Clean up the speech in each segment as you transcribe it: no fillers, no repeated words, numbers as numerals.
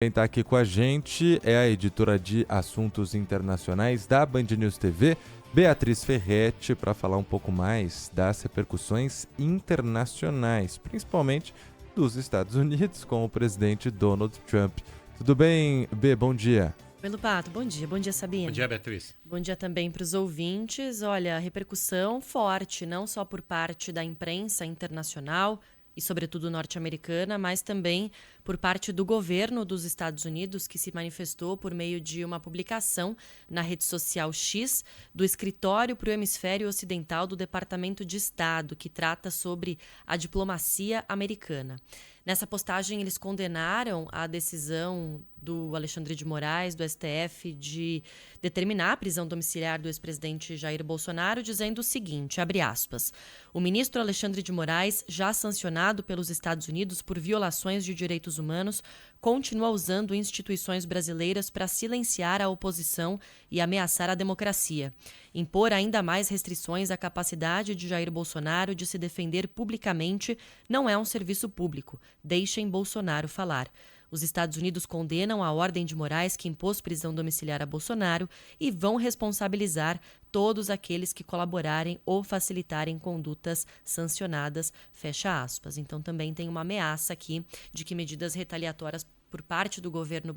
Quem está aqui com a gente é a editora de Assuntos Internacionais da Band News TV, Beatriz Ferretti, para falar um pouco mais das repercussões internacionais, principalmente dos Estados Unidos, com o presidente Donald Trump. Tudo bem, Bê? Bom dia. Oi, Lupato. Bom dia. Bom dia, Sabina. Bom dia, Beatriz. Bom dia também para os ouvintes. Olha, repercussão forte, não só por parte da imprensa internacional e, sobretudo, norte-americana, mas também por parte do governo dos Estados Unidos, que se manifestou por meio de uma publicação na rede social X do Escritório para o Hemisfério Ocidental do Departamento de Estado, que trata sobre a diplomacia americana. Nessa postagem, eles condenaram a decisão do Alexandre de Moraes, do STF, de determinar a prisão domiciliar do ex-presidente Jair Bolsonaro, dizendo o seguinte, abre aspas, o ministro Alexandre de Moraes, já sancionado pelos Estados Unidos por violações de direitos humanos, continua usando instituições brasileiras para silenciar a oposição e ameaçar a democracia. Impor ainda mais restrições à capacidade de Jair Bolsonaro de se defender publicamente não é um serviço público. Deixem Bolsonaro falar. Os Estados Unidos condenam a ordem de Moraes que impôs prisão domiciliar a Bolsonaro e vão responsabilizar todos aqueles que colaborarem ou facilitarem condutas sancionadas, fecha aspas. Então também tem uma ameaça aqui de que medidas retaliatórias por parte do governo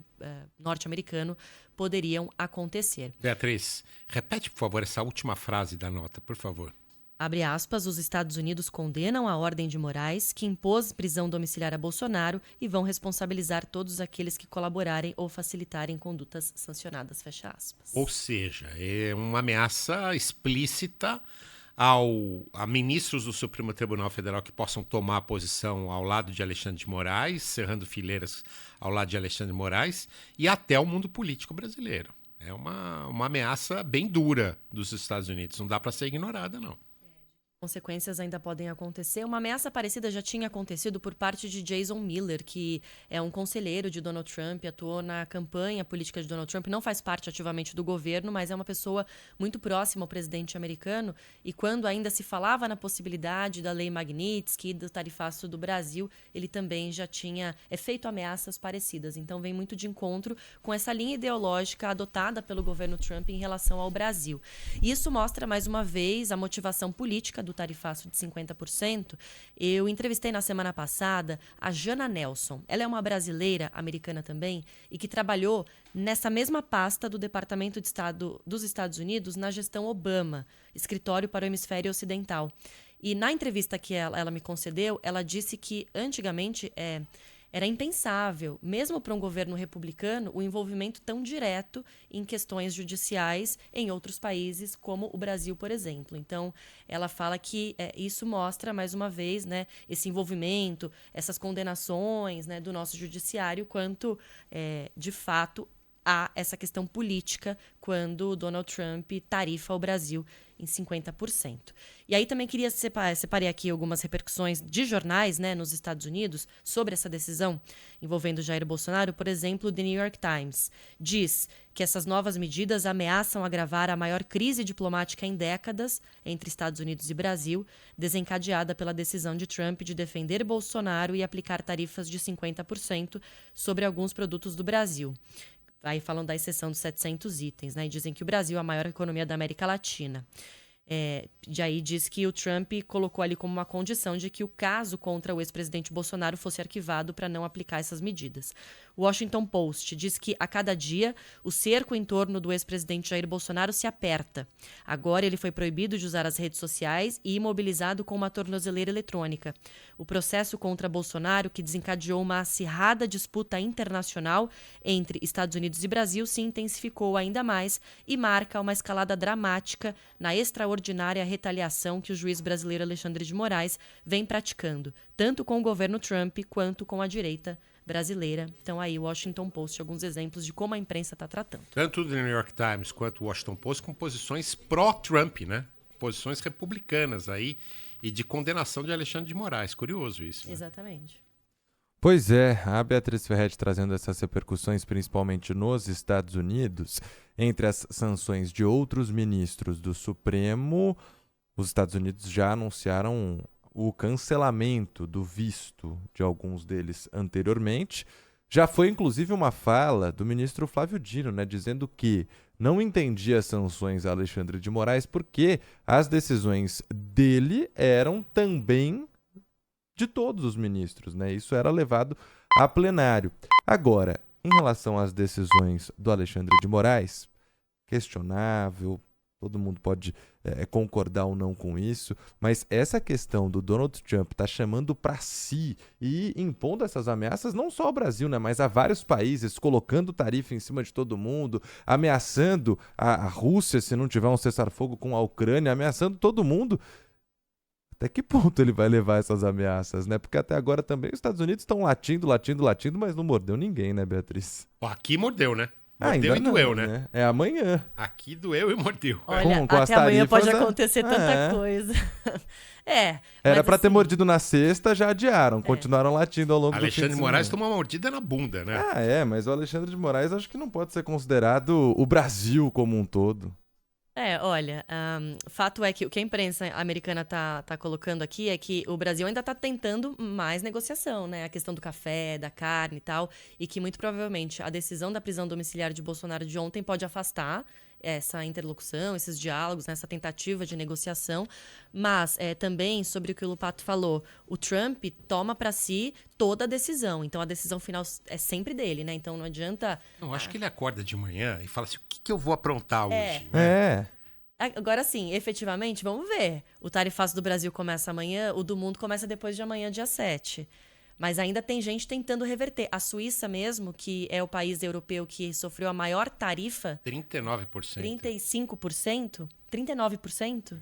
norte-americano poderiam acontecer. Beatriz, repete, por favor, essa última frase da nota, por favor. Abre aspas, os Estados Unidos condenam a ordem de Moraes, que impôs prisão domiciliar a Bolsonaro e vão responsabilizar todos aqueles que colaborarem ou facilitarem condutas sancionadas, fecha aspas. Ou seja, é uma ameaça explícita a ministros do Supremo Tribunal Federal que possam tomar a posição ao lado de Alexandre de Moraes, cerrando fileiras ao lado de Alexandre de Moraes, e até o mundo político brasileiro. É uma ameaça bem dura dos Estados Unidos, não dá para ser ignorada, não. Consequências ainda podem acontecer. Uma ameaça parecida já tinha acontecido por parte de Jason Miller, que é um conselheiro de Donald Trump, atuou na campanha política de Donald Trump, não faz parte ativamente do governo, mas é uma pessoa muito próxima ao presidente americano. E quando ainda se falava na possibilidade da Lei Magnitsky e do tarifaço do Brasil, ele também já tinha feito ameaças parecidas. Então vem muito de encontro com essa linha ideológica adotada pelo governo Trump em relação ao Brasil. E isso mostra, mais uma vez, a motivação política do tarifaço de 50%, eu entrevistei na semana passada a Jana Nelson. Ela é uma brasileira, americana também, e que trabalhou nessa mesma pasta do Departamento de Estado dos Estados Unidos na gestão Obama, Escritório para o Hemisfério Ocidental. E na entrevista que ela me concedeu, ela disse que antigamente era impensável, mesmo para um governo republicano, o envolvimento tão direto em questões judiciais em outros países, como o Brasil, por exemplo. Então, ela fala que isso mostra, mais uma vez, né, esse envolvimento, essas condenações, né, do nosso judiciário, quanto, de fato, há essa questão política quando Donald Trump tarifa o Brasil em 50%. E aí também queria separei aqui algumas repercussões de jornais, né, nos Estados Unidos sobre essa decisão envolvendo Jair Bolsonaro. Por exemplo, o The New York Times diz que essas novas medidas ameaçam agravar a maior crise diplomática em décadas entre Estados Unidos e Brasil, desencadeada pela decisão de Trump de defender Bolsonaro e aplicar tarifas de 50% sobre alguns produtos do Brasil. Aí falam da exceção dos 700 itens, né? E dizem que o Brasil é a maior economia da América Latina. E aí diz que o Trump colocou ali como uma condição de que o caso contra o ex-presidente Bolsonaro fosse arquivado para não aplicar essas medidas. O Washington Post diz que a cada dia o cerco em torno do ex-presidente Jair Bolsonaro se aperta. Agora ele foi proibido de usar as redes sociais e imobilizado com uma tornozeleira eletrônica. O processo contra Bolsonaro, que desencadeou uma acirrada disputa internacional entre Estados Unidos e Brasil, se intensificou ainda mais e marca uma escalada dramática na extraordinária retaliação que o juiz brasileiro Alexandre de Moraes vem praticando, tanto com o governo Trump quanto com a direita brasileira. Então aí o Washington Post, alguns exemplos de como a imprensa está tratando. Tanto o The New York Times quanto o Washington Post com posições pró-Trump, né? Posições republicanas aí e de condenação de Alexandre de Moraes. Curioso isso, né? Exatamente. Pois é, a Beatriz Ferretti trazendo essas repercussões principalmente nos Estados Unidos, entre as sanções de outros ministros do Supremo, os Estados Unidos já anunciaram o cancelamento do visto de alguns deles anteriormente. Já foi, inclusive, uma fala do ministro Flávio Dino, né, dizendo que não entendia as sanções a Alexandre de Moraes porque as decisões dele eram também de todos os ministros, né? Isso era levado a plenário. Agora, em relação às decisões do Alexandre de Moraes, questionável, todo mundo pode concordar ou não com isso, mas essa questão do Donald Trump tá chamando para si e impondo essas ameaças não só ao Brasil, né, mas a vários países, colocando tarifa em cima de todo mundo, ameaçando a Rússia se não tiver um cessar-fogo com a Ucrânia, ameaçando todo mundo. Até que ponto ele vai levar essas ameaças, né? Porque até agora também os Estados Unidos estão latindo, mas não mordeu ninguém, né, Beatriz? Aqui mordeu, né? Mordeu Ainda e doeu, não, né? É amanhã. Aqui doeu e mordeu. Olha, Com as até amanhã tarifas, pode acontecer tanta coisa. Era mas pra ter assim, mordido na sexta, já adiaram. Continuaram latindo ao longo do fim Alexandre de de Moraes semana. tomou uma mordida na bunda, né? Mas o Alexandre de Moraes acho que não pode ser considerado o Brasil como um todo. Olha, fato é que o que a imprensa americana tá colocando aqui é que o Brasil ainda tá tentando mais negociação, né? A questão do café, da carne e tal, e que muito provavelmente a decisão da prisão domiciliar de Bolsonaro de ontem pode afastar essa interlocução, esses diálogos, né, essa tentativa de negociação, mas também sobre o que o Lupato falou, o Trump toma para si toda a decisão, então a decisão final é sempre dele, né? Então não adianta... Não, acho que ele acorda de manhã e fala assim, o que eu vou aprontar hoje? Agora sim, efetivamente, vamos ver. O tarifaço do Brasil começa amanhã, o do mundo começa depois de amanhã, dia 7. Mas ainda tem gente tentando reverter. A Suíça mesmo, que é o país europeu que sofreu a maior tarifa... 39%. 35%? 39%?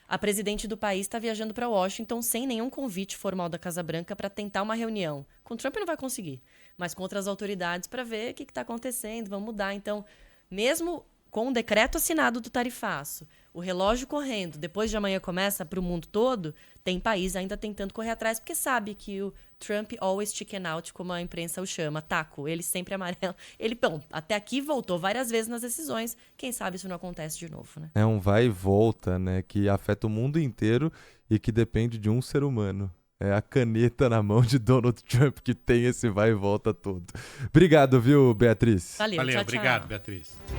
A presidente do país está viajando para Washington sem nenhum convite formal da Casa Branca para tentar uma reunião. Com Trump não vai conseguir, mas com outras autoridades para ver o que está acontecendo, vamos mudar. Então, mesmo com o decreto assinado do tarifaço, o relógio correndo, depois de amanhã começa para o mundo todo, tem país ainda tentando correr atrás, porque sabe que o Trump always chicken out, como a imprensa o chama, taco, ele sempre amarelo. Ele, bom, até aqui voltou várias vezes nas decisões, quem sabe isso não acontece de novo, né? É um vai e volta, né, que afeta o mundo inteiro e que depende de um ser humano. É a caneta na mão de Donald Trump que tem esse vai e volta todo. Obrigado, viu, Beatriz? Valeu, tchau, tchau. Obrigado, Beatriz.